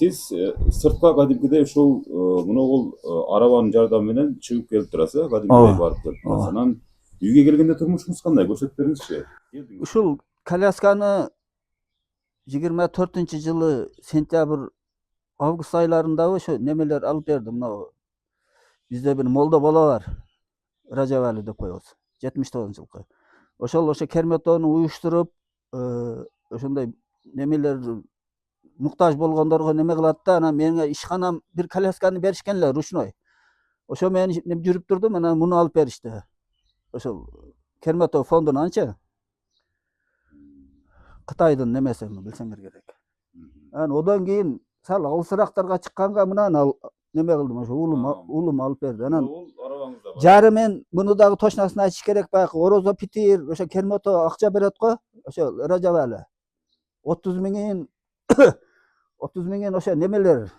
Siz sırtqa qadimkidey ушул мынау арабанын жардамы менен чыгып келип турасыз, qadimkidey барып келип турасыз. Анан үйгө келгенде турмушуңуз кандай? Көрсөтүп бериңизчи. Ушул колясканы 24-жылы сентябрь август айларындагы ошо немелер алып берди. Мына бизде бир молдо бала бар. Ражабали деп коебуз. 79-жылкы. Ошол керметону уюштуруп, ошондой немелер муктаж болгондорго неме кылат да, анан менин ишканам бир колясканы беришкен эле ручной. Ошо менен жүрүп турдум, анан муну алып беришти. Ошол Керметов фондунанчы. Кытайдын немеси билсеңер керек. Анан одан кийин сал алысырактарга чыкканга мынаны неме кылдым, ошо уулум алып берди. Анан жары мен муну дагы точносын айтыш керек, баягы орозо питир, ошо Керметов акча берет го, ошо Ражабали. 30 миңин 30 миңин ошо немелер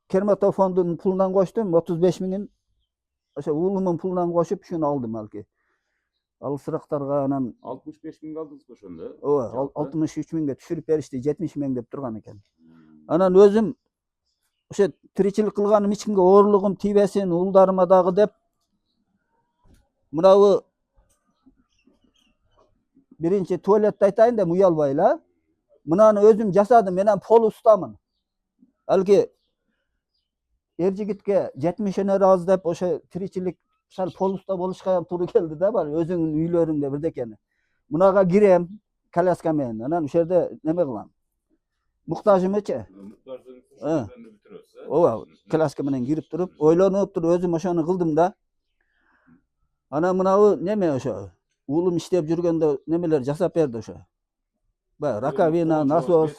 Керметов фондунун пулунан коштум, 35 миңин ошо уулумун пулунан кошуп ушуну алдым алки. Алысырактарга анан 65 миңге алдыңызбы ошондо? Ооба, 63 миңге түшүрүп беришти, 70 миң деп турган экен. Анан өзүм ошо тиричилик кылганым эч кимге оорлугум тийбесин, уулдарыма дагы деп мынабы биринчи туалетти айтайын деп уялбайла. Мынаны өзүм жасадым, менен пол устамын. Алки эр жигитке 70 өнөр аз деп ошо тиричилик сал пол уста болушка туура келди да, бар өзүңдүн үйлөрүңдө бирдекени. Мунага кирем коляска менен, анан ошол жерде неме кылам. Муктажымычы? Ооба, коляска менен кирип туруп, ойлонуп туруп өзүм ошону кылдым да. Анан мынабы неме ошо уулум иштеп жүргөндө немелер жасап берди ошо. Баягы раковина, насос.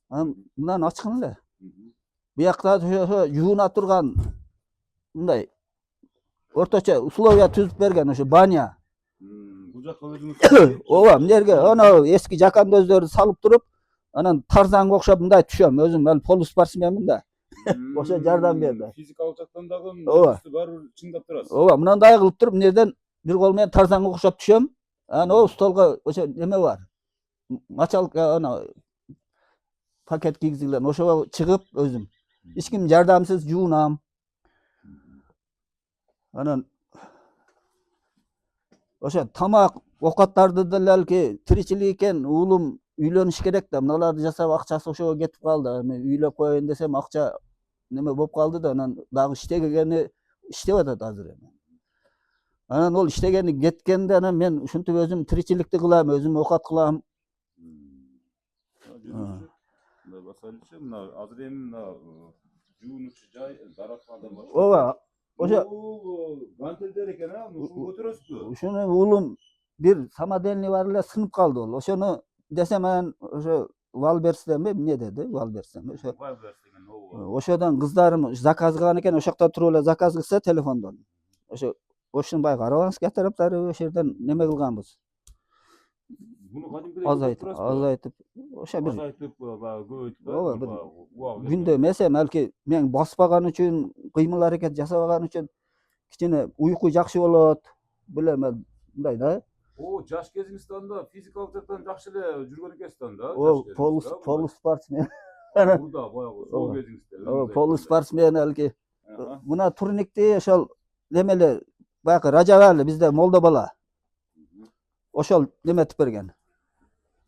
Анан мынаны ачкын эле. Буякта ошо жууна турган мындай орточо условия түзүп берген ошо баня. Бул жакка өзүңүз. Ооба, мына жерге анау эски жакандөздөрдү салып туруп, анан Тарзанга окшоп мындай түшөм. Өзүм ал полуспортсменмин да. Ошо жардам берди. Физикалык жактан дагы баары чыңдап турасыз. Ооба, мындай кылып туруп, мына жерден бир кол менен Тарзанга окшоп түшөм. Анан столго ошо неме бар. Мачалка ана пакет кийгизилген, ошого чыгып өзүм. Эч ким жардамсыз жуунам. Анан ошо тамак, оокаттарды деле алки тиричилик экен, уулум үйлөнүш керек да, мыналарды жасап акчасы ошого кетип калды. Үйлөп коеюн десем акча неме болуп калды да, анан дагы иштегени иштеп атат азыр эми. Анан ол иштегени кеткенде анан мен ушинтип өзүм тиричиликти кылам, өзүм оокат кылам. Басалычы мына азыр эми мына жуунучу жай дарактардан башка. Ооба, ошо гантелдер экен, ушуну көтөрөсүзбү? Ушуну уулум бир самодельный бар эле сынып калды ол. Ошону десем анан ошо вал берсем эмне деди? Вал берсем ошо. Ошодон кыздарым заказ кылган экен, ошокто туруп эле заказ кылса телефондон. Ошону баягы Арабанский тараптары ошол жерден неме кылганбыз. Буну кадимкидей азайтып, ошо бир баягы көбөйтүп, күндө эмес эми алки мен баспаган үчүн, кыймыл аракет жасабаган үчүн кичине уйку жакшы болот. Билем мындай да. Жаш кезиңизде анда физикалык жактан жакшы эле жүргөн экенсиз анда. Полуспортсмен. Бурда баягы сол кезиңизде. Полуспортсмен алки. Мына турникти ошол немеле баягы Ражабали бизде молдо бала. Ошол неметип берген.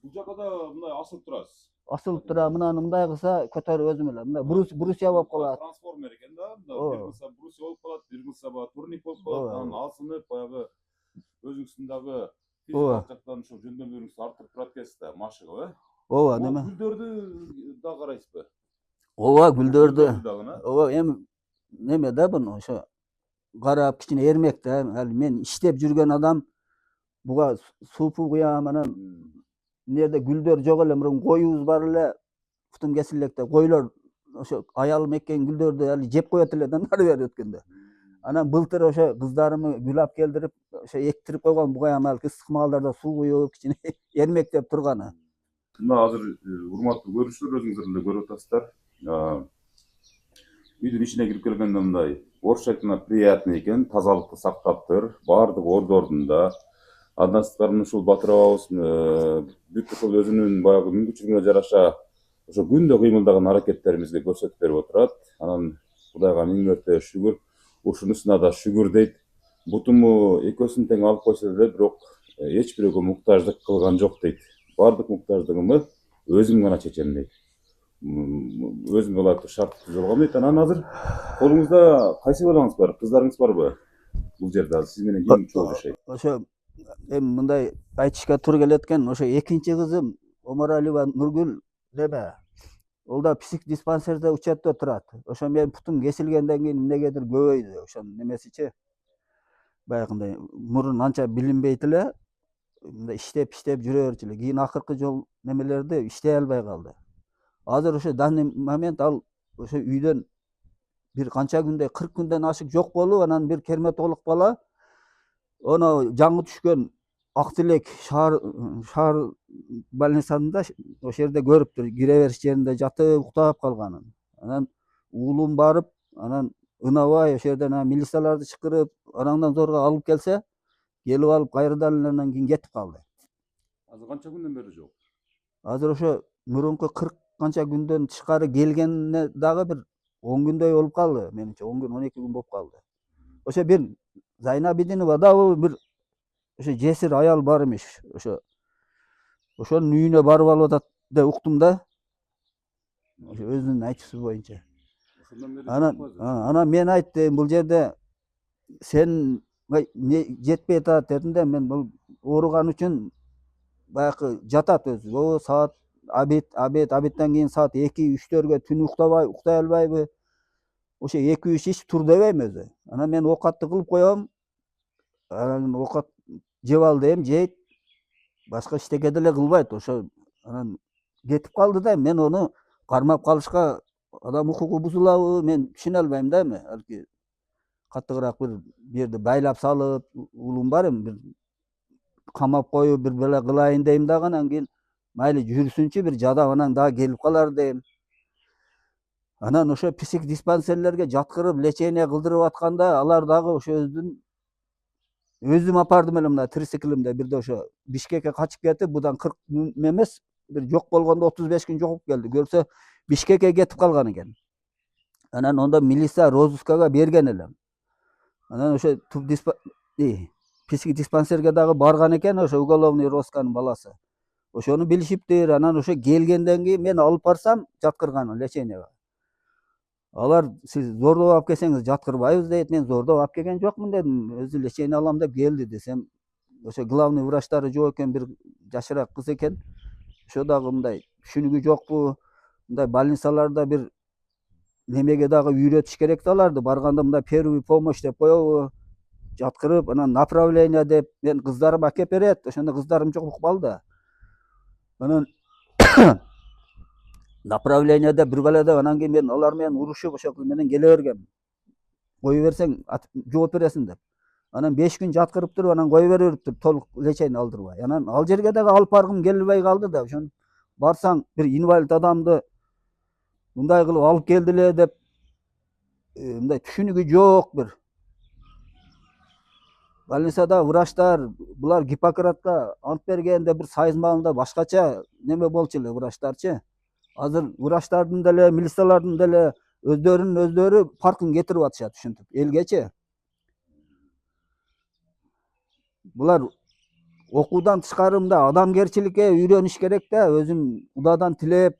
Бул жакка да мындай асылып турасыз. Асылып тура, мынаны мындай кылса көтөрүп өзүм эле. Мындай брусья болуп калат. Трансформер экен да, мындай бир кылса брусья болуп калат, бир кылса баягы турник болуп калат. Анан асынып баягы өзүңүздүн дагы физикалык жактан ушул жөндөмдөрүңүздү арттырып турат экенсиз да, машыгып, Ооба, неме? Гүлдөрдү да карайсызбы? Ооба, гүлдөрдү. Ооба, эми неме да буну ошо карап кичине эрмек да. Ал мен иштеп жүргөн адам буга супу куям, анан мына жерде гүлдөр жок эле, мурун коюбуз бар эле. Утум кесил электе койлор ошо аялым эккен гүлдөрдү али жеп коет эле да нары бери өткөндө. Анан былтыр ошо кыздарымы гүл алып келдирип, ошо эктирип койгон бугам алки ысык маалдарда суу куюп, кичине эрмектеп турганы. Мына азыр урматтуу көрүүчүлөр, өзүңүздөр эле көрүп атасыздар. Үйдүн ичине кирип келгенде мындай орусча айтканда приятный экен, тазалыкты сактаптыр, баардык ордорунда. Андан сырткары ушул Батыр абабыз бүт ушул өзүнүн баягы мүмкүнчүлүгүнө жараша ошо күндө кыймылдаган аракеттерибизге көрсөтүп берип отурат. Анан Кудайга миң мәрте шүгүр, ушунусуна да шүгүр дейт. Бутуму экөөсүн тең алып койсо деле бирок эч бирөөгө муктаждык кылган жок дейт. Бардык муктаждыгымды өзүм гана чечем дейт. Өзүм кылат шарт түзүп дейт. Анан азыр колуңузда кайсы балаңыз бар? Кыздарыңыз барбы? Бул жерде азыр сиз менен ким чогуу жашайт? Ошо эми мындай айтышка туура келет экен. Ошо экинчи кызым Омаралиева Нургүл неме? Ол да псих диспансерде учетте турат. Ошо менин путум кесилгенден кийин эмнегедир көбөйдү. Ошонун немесичи. Баягындай мурун анча билинбейт эле. Мындай иштеп жүрө берчү эле. Кийин акыркы жол немелерди иштей албай калды. Азыр ошо данный момент ал ошо үйдөн bir канча күндөй 40 күндөн ашык жок болуп, анан bir керметолук бала оны жаңы түшкөн Актилек шаар больницасында ошол жерде көрүптүр. Кире бериш жеринде жатып уктап калганын. Анан уулум барып, анан ынабай ошол жерден милицияларды чакырып, анаңдан зорго алып келсе, келип алып кайрадан андан кийин кетип калды. Азыр канча күндөн бери жок? Азыр ошо мурунку 40 канча күндөн тышкары келгенине дагы bir 10 күндөй болуп калды. Менимче 10 күн, 12 күн болуп калды. Ошо bir Зайнабидинова да bir ошо жесир аял бар эмиш. Ошонун үйүнө барып алып атат деп уктум да. Ошо өзүнүн айтуусу боюнча. Анан мен айттым, бул жерде сен жетпей атат дедим да, мен бул ооруган үчүн баягы жатат өзү. Саат абедтен кийин саат 2-3-төргө түн уктай албайбы? Ошо 2-3 ич тур дебейм өзү. Анан мен оокатты кылып коем. Анан оокат жеп ал дейм, жейт. Башка эчтеке деле кылбайт. Ошо анан кетип калды да, мен ону кармап калышка адам укугу бузулабы, мен түшүнө албайм да эми. Алки каттыгыраак bir жерде байлап салып, уулум бар эми, bir камап коюп, bir беле кылайын дейм дагы, анан кийин майли жүрсүнчү, bir жадап анан дагы келип калар дейм. Анан ошо псих диспансерлерге жаткырып, лечение кылдырып атканда, алар дагы ошо өзүм апардым эле мына трициклимде. Бирде ошо Бишкекке качып кетип, будан 40 күн эмес, bir жок болгондо 35 күн жогуп келди. Көрсө Бишкекке кетип калган экен. Анан онда милиция розыскага берген элем. Анан ошо псих диспансерге дагы барган экен, ошо уголовный розысканын баласы. Ошону билишиптир. Анан ошо келгенден кийин мен алып барсам, жаткырган лечениеге. Алар сиз зордоп алып келсеңиз жаткырбайбыз дейт. Мен зордоп алып келген жокмун дедим. Өзү лечение алам деп келди десем, ошо главный врачтары жок экен, bir жашыраак кыз экен. Ошо дагы мындай түшүнүгү жокпу? Мындай больницаларда bir немеге дагы үйрөтүш керек да аларды. Барганда мындай первый помощь деп коебу? Жаткырып, анан направление деп мен кыздарым акеп берет. Ошондо кыздарым жок болуп калды. Анан направление деп bir бала деп, анан кийин мен алар менен урушуп, ошол кыз менен келе бергем. Кое берсең жооп бересиң деп. Анан 5 күн жаткырып туруп, анан кое бериптир, толук лечение алдырбай. Анан ал жерге дагы алып баргым келбей калды да. Ошон барсаң, bir инвалид адамды мындай кылып алып келдиле деп, мындай түшүнүгү жок bir. Больницада врачтар, булар Гиппократка ант бергенде bir сайыз маалында башкача неме болчу эле врачтарчы. Азыр врачтардын деле, милициялардын деле өздөрү паркын кетирип атышат, ушинтип, элгечи. Булар окуудан тышкары мындай адамгерчиликке үйрөнүш керек да, өзүм Кудайдан тилеп,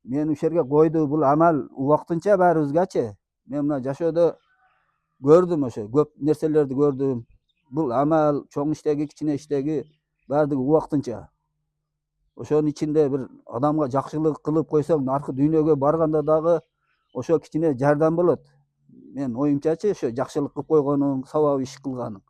мени ушул жерге койду. Бул амал убактынча баарыбызгачы. Мен мына жашоодо көрдүм, ошо көп нерселерди көрдүм. Бул амал, чоң иштеги, кичине иштеги баардыгы убактынча. Ошонун ичинде bir адамга жакшылык кылып койсоң, аркы дүйнөгө барганда дагы ошо кичине жардам болот. Мен оюмчачы ошо жакшылык кылып койгонуң, сабап иш кылганың.